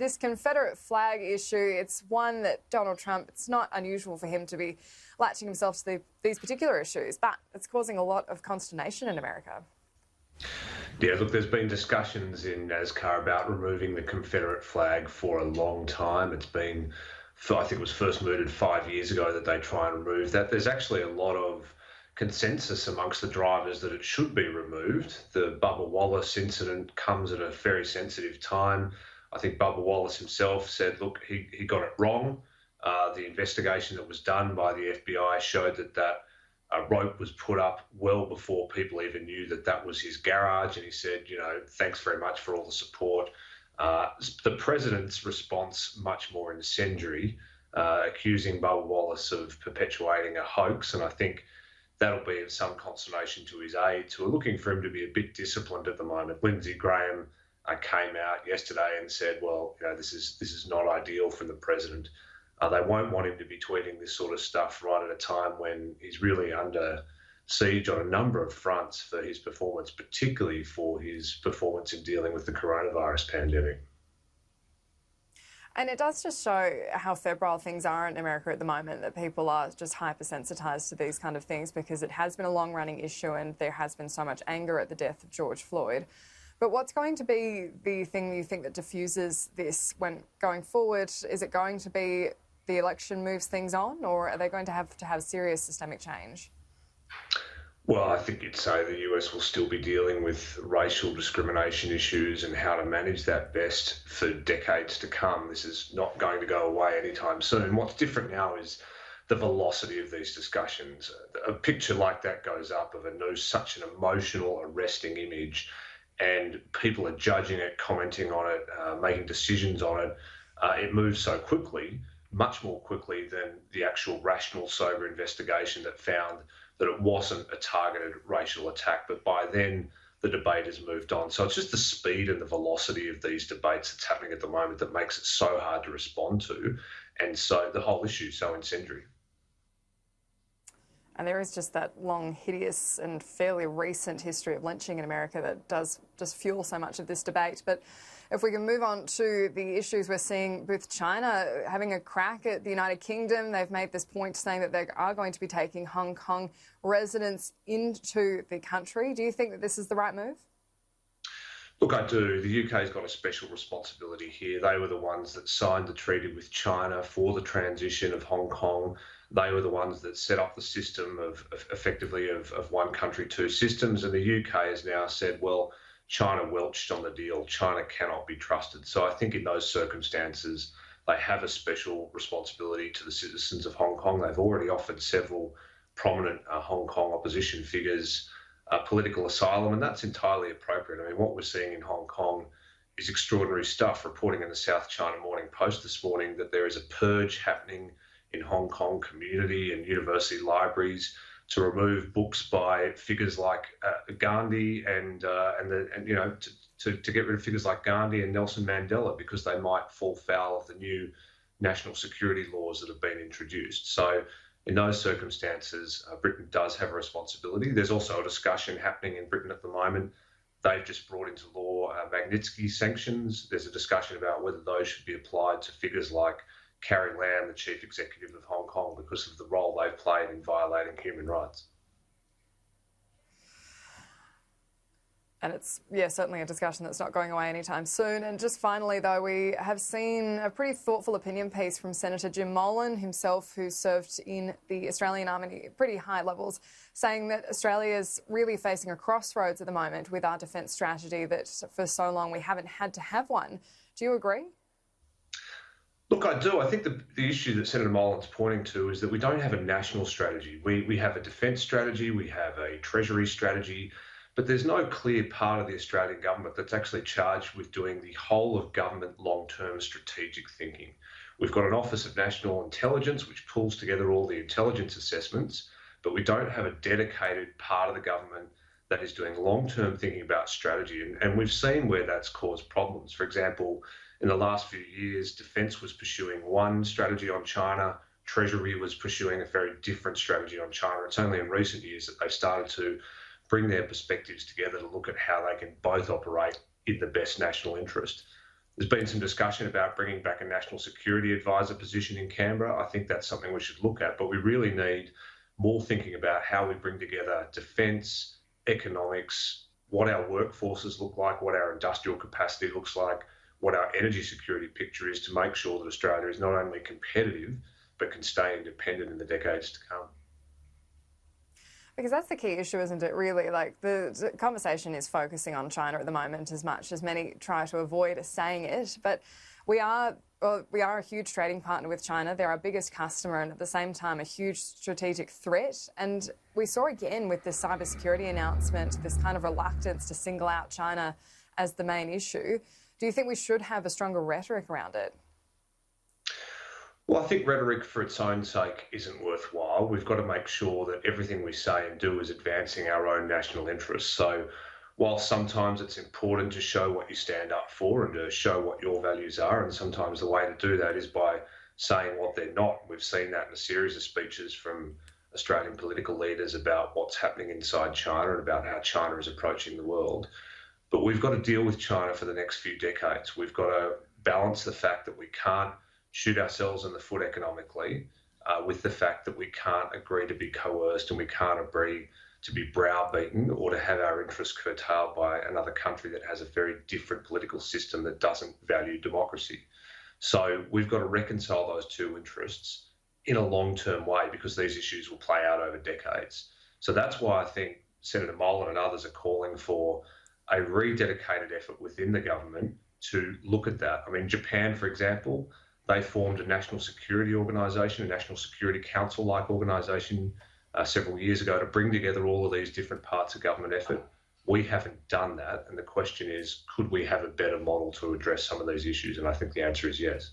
this Confederate flag issue, it's one that Donald Trump, it's not unusual for him to be latching himself to these particular issues, but it's causing a lot of consternation in America. Yeah, look, there's been discussions in NASCAR about removing the Confederate flag for a long time. It's been, I think it was first mooted 5 years ago that they try and remove that. There's actually a lot of consensus amongst the drivers that it should be removed. The Bubba Wallace incident comes at a very sensitive time. I think Bubba Wallace himself said, look, he got it wrong. The investigation that was done by the FBI showed that rope was put up well before people even knew that was his garage. And he said, thanks very much for all the support. The president's response, much more incendiary, accusing Bubba Wallace of perpetuating a hoax. And I think that'll be of some consolation to his aides, who are looking for him to be a bit disciplined at the moment. Lindsey Graham came out yesterday and said, well, this is not ideal from the president. They won't want him to be tweeting this sort of stuff right at a time when he's really under siege on a number of fronts for his performance, particularly for his performance in dealing with the coronavirus pandemic. And it does just show how febrile things are in America at the moment, that people are just hypersensitised to these kind of things because it has been a long-running issue and there has been so much anger at the death of George Floyd. But what's going to be the thing you think that diffuses this when going forward? Is it going to be the election moves things on, or are they going to have serious systemic change? Well, I think you'd say the US will still be dealing with racial discrimination issues and how to manage that best for decades to come. This is not going to go away anytime soon. What's different now is the velocity of these discussions. A picture like that goes up of a noose, such an emotional, arresting image, and people are judging it, commenting on it, making decisions on it. It moves so quickly, much more quickly than the actual rational, sober investigation that found that it wasn't a targeted racial attack. But by then, the debate has moved on. So it's just the speed and the velocity of these debates that's happening at the moment that makes it so hard to respond to. And so the whole issue is so incendiary. And there is just that long, hideous and fairly recent history of lynching in America that does just fuel so much of this debate. But if we can move on to the issues we're seeing with China having a crack at the United Kingdom, they've made this point saying that they are going to be taking Hong Kong residents into the country. Do you think that this is the right move? Look, I do. The UK's got a special responsibility here. They were the ones that signed the treaty with China for the transition of Hong Kong. They were the ones that set up the system of effectively of one country, two systems. And the UK has now said, well, China welched on the deal. China cannot be trusted. So I think in those circumstances, they have a special responsibility to the citizens of Hong Kong. They've already offered several prominent Hong Kong opposition figures political asylum, and that's entirely appropriate. I mean, what we're seeing in Hong Kong is extraordinary stuff. Reporting in the South China Morning Post this morning that there is a purge happening in Hong Kong community and university libraries to remove books by figures like Gandhi and to get rid of figures like Gandhi and Nelson Mandela because they might fall foul of the new national security laws that have been introduced. So in those circumstances, Britain does have a responsibility. There's also a discussion happening in Britain at the moment. They've just brought into law Magnitsky sanctions. There's a discussion about whether those should be applied to figures like Carrie Lam, the chief executive of Hong Kong, because of the role they've played in violating human rights. And it's, certainly a discussion that's not going away anytime soon. And just finally, though, we have seen a pretty thoughtful opinion piece from Senator Jim Molan himself, who served in the Australian Army at pretty high levels, saying that Australia is really facing a crossroads at the moment with our defence strategy, that for so long we haven't had to have one. Do you agree? Look, I do. I think the issue that Senator Molan's pointing to is that we don't have a national strategy. We have a defence strategy, we have a treasury strategy, but there's no clear part of the Australian government that's actually charged with doing the whole of government long-term strategic thinking. We've got an Office of National Intelligence, which pulls together all the intelligence assessments, but we don't have a dedicated part of the government that is doing long-term thinking about strategy. And we've seen where that's caused problems. For example, in the last few years, Defence was pursuing one strategy on China, Treasury was pursuing a very different strategy on China. It's only in recent years that they've started to bring their perspectives together to look at how they can both operate in the best national interest. There's been some discussion about bringing back a national security advisor position in Canberra. I think that's something we should look at, but we really need more thinking about how we bring together defence, economics, what our workforces look like, what our industrial capacity looks like, what our energy security picture is to make sure that Australia is not only competitive, but can stay independent in the decades to come. Because that's the key issue, isn't it, really? Like, the conversation is focusing on China at the moment as much as many try to avoid saying it. But we are a huge trading partner with China. They're our biggest customer and at the same time a huge strategic threat. And we saw again with this cybersecurity announcement, this kind of reluctance to single out China as the main issue. Do you think we should have a stronger rhetoric around it? Well, I think rhetoric for its own sake isn't worthwhile. We've got to make sure that everything we say and do is advancing our own national interests. So while sometimes it's important to show what you stand up for and to show what your values are, and sometimes the way to do that is by saying what they're not. We've seen that in a series of speeches from Australian political leaders about what's happening inside China and about how China is approaching the world. But we've got to deal with China for the next few decades. We've got to balance the fact that we can't shoot ourselves in the foot economically with the fact that we can't agree to be coerced and we can't agree to be browbeaten or to have our interests curtailed by another country that has a very different political system that doesn't value democracy. So we've got to reconcile those two interests in a long-term way because these issues will play out over decades. So that's why I think Senator Molan and others are calling for a rededicated effort within the government to look at that. I mean, Japan, for example, they formed a national security organisation, a national security council-like organisation several years ago to bring together all of these different parts of government effort. We haven't done that. And the question is, could we have a better model to address some of these issues? And I think the answer is yes.